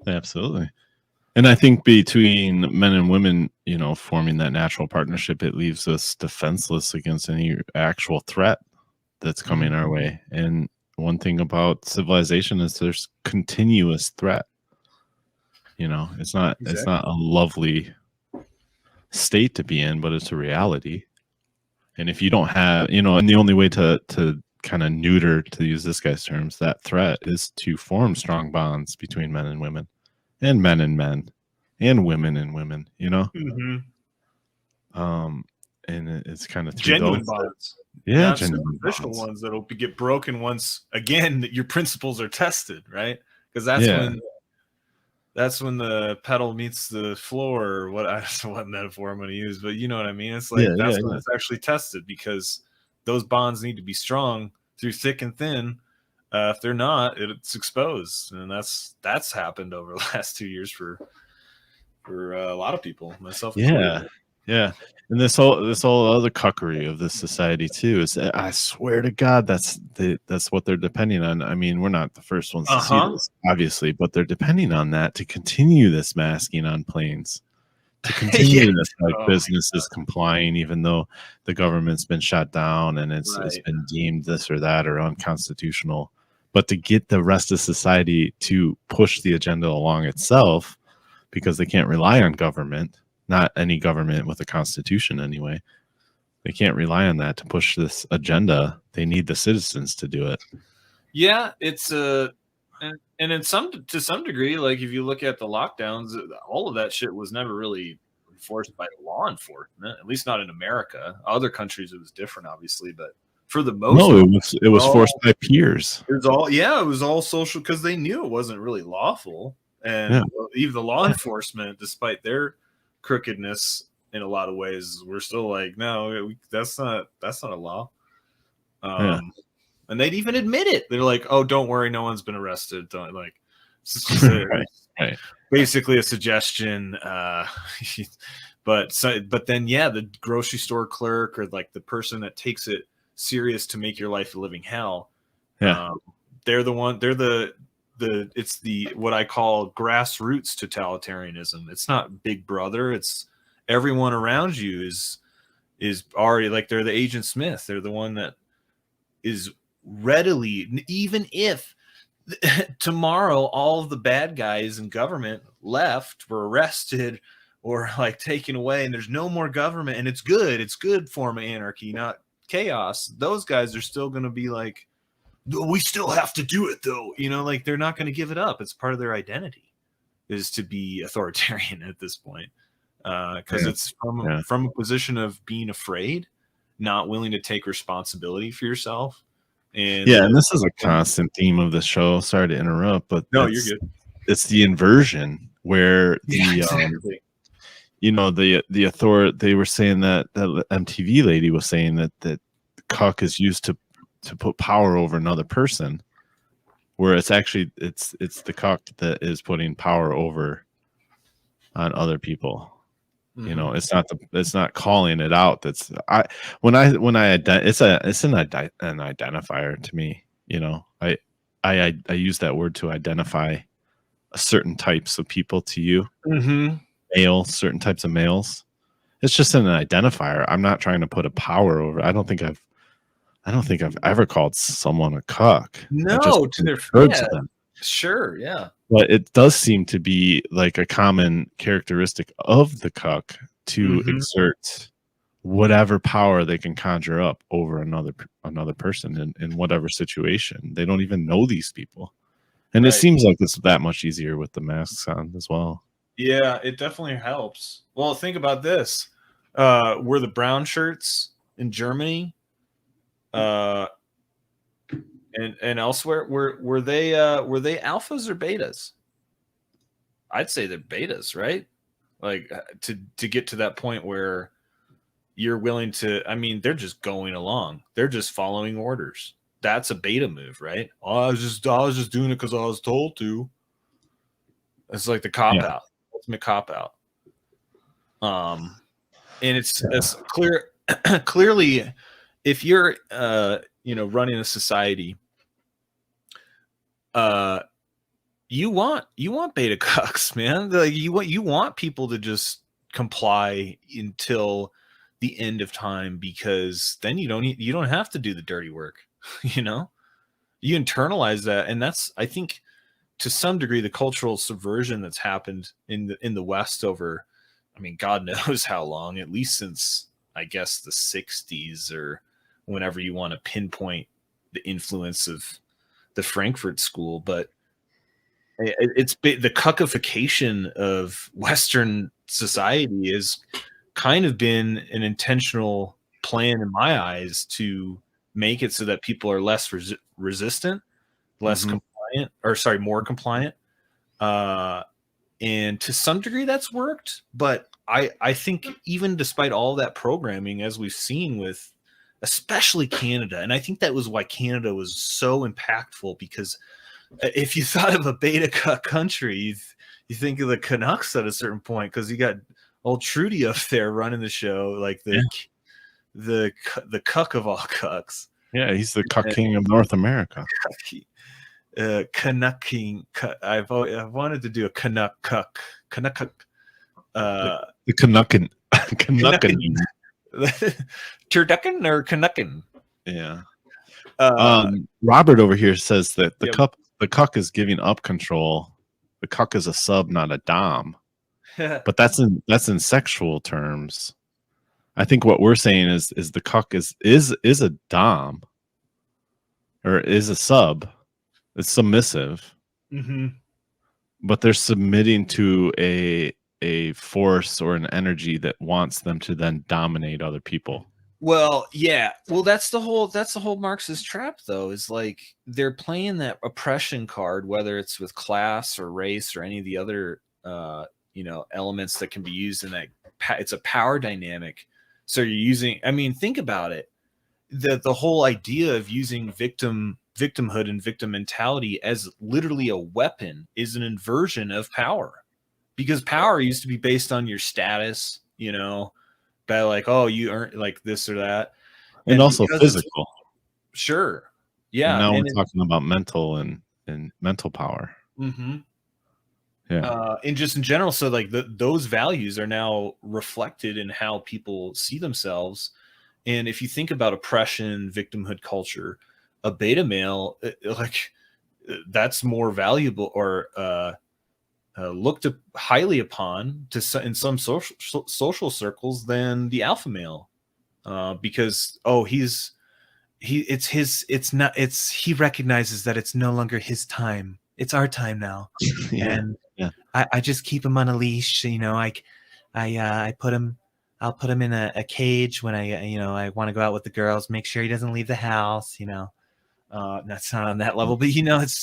Absolutely. And I think between men and women, forming that natural partnership, it leaves us defenseless against any actual threat that's coming our way. And one thing about civilization is there's continuous threat. It's not a lovely state to be in, but it's a reality. And if you don't have, and the only way to kind of neuter, to use this guy's terms, that threat is to form strong bonds between men and women, and men and women, and it's kind of through genuine those bonds, not genuine superficial ones that'll get broken once again your principles are tested, right? Because that's when the pedal meets the floor, or what, I don't know what metaphor I'm going to use, but you know what I mean? It's like, that's when it's actually tested, because those bonds need to be strong through thick and thin. If they're not, it's exposed. And that's happened over the last 2 years for a lot of people, myself included. Yeah. And this whole other cuckery of this society too is, I swear to God, that's what they're depending on. I mean, we're not the first ones to see this, obviously, but they're depending on that to continue this masking on planes, to continue this businesses complying, even though the government's been shut down and it's been deemed this or that or unconstitutional. But to get the rest of society to push the agenda along itself, because they can't rely on government. Not any government with a constitution anyway. They can't rely on that to push this agenda. They need the citizens to do it. Yeah, it's and to some degree, like if you look at the lockdowns, all of that shit was never really enforced by law enforcement, at least not in America. Other countries it was different, obviously, but for the most it was forced by peers. It was all social, because they knew it wasn't really lawful. And even the law enforcement, despite their crookedness in a lot of ways, we're still like, no, that's not a law. And they'd even admit it. They're like, oh, don't worry, no one's been arrested. Don't, like, it's just basically a suggestion. But then the grocery store clerk, or like the person that takes it serious to make your life a living hell, they're it's the what I call grassroots totalitarianism. It's not Big Brother. It's everyone around you is already, like, they're the Agent Smith. They're the one that is readily, even if tomorrow all of the bad guys in government were arrested or like taken away, and there's no more government, and it's good form of anarchy, not chaos. Those guys are still going to be like, we still have to do it though, like they're not going to give it up. It's part of their identity is to be authoritarian at this point, because it's from a position of being afraid, not willing to take responsibility for yourself. And and this is a constant theme of the show. Sorry to interrupt, but no, you're good. It's the inversion where the the authority, they were saying that MTV lady was saying that cuck is used to put power over another person, where it's actually it's the cuck that is putting power over on other people. It's not calling it out. It's an identifier to me. I use that word to identify certain types of people to you. Certain types of males. It's just an identifier. I'm not trying to put a power over. I don't think I've ever called someone a cuck. No, to their to them. Sure, yeah. But it does seem to be like a common characteristic of the cuck to exert whatever power they can conjure up over another person in whatever situation. They don't even know these people. And it seems like it's that much easier with the masks on as well. Yeah, it definitely helps. Well, think about this. Were the brown shirts in Germany and elsewhere, were they alphas or betas? I'd say they're betas, right? Like to get to that point where you're willing to, I mean, they're just going along. They're just following orders. That's a beta move, right? Oh, I was just doing it because I was told to. It's like the cop out, ultimate cop out. And it's clear, clearly, if you're running a society, you want beta cucks, man. Like you want people to just comply until the end of time, because then you don't have to do the dirty work. You know, you internalize that, and that's, I think, to some degree, the cultural subversion that's happened in the West over, I mean, God knows how long, at least since, I guess, the 60s, or whenever you want to pinpoint the influence of the Frankfurt School. But it's the cuckification of Western society has kind of been an intentional plan, in my eyes, to make it so that people are less resistant, less compliant, or sorry, more compliant. And to some degree that's worked, but I think even despite all that programming, as we've seen with especially Canada, and I think that was why Canada was so impactful, because if you thought of a beta cuck country, you think of the Canucks at a certain point, because you got old Trudy up there running the show, like the cuck of all cucks. Yeah, he's the cuck king of North America. Canuck king. I've wanted to do a Canuck cuck. Canuck. The Canuckin. Canuckin. Turducken or Canuckin. Yeah. Robert over here says that the cuck is giving up control. The cuck is a sub, not a dom. But that's in sexual terms. I think what we're saying is the cuck is a dom, or is a sub. It's submissive, but they're submitting to a force or an energy that wants them to then dominate other people. Well, yeah. Well, that's the whole Marxist trap, though, is like they're playing that oppression card, whether it's with class or race or any of the other elements that can be used in that. It's a power dynamic. So you're using, I mean, think about it. The whole idea of using victimhood and victim mentality as literally a weapon is an inversion of power, because power used to be based on your status, by like, oh, you earn like this or that, and also physical. Sure, yeah. And now we're talking about mental and mental power. Yeah, and just in general, so like those values are now reflected in how people see themselves. And if you think about oppression, victimhood culture, a beta male, like that's more valuable, or looked highly upon in some social circles than the alpha male, because he recognizes that it's no longer his time, it's our time now. And I just keep him on a leash, I'll put him in a cage when I want to go out with the girls, make sure he doesn't leave the house, that's not on that level, but it's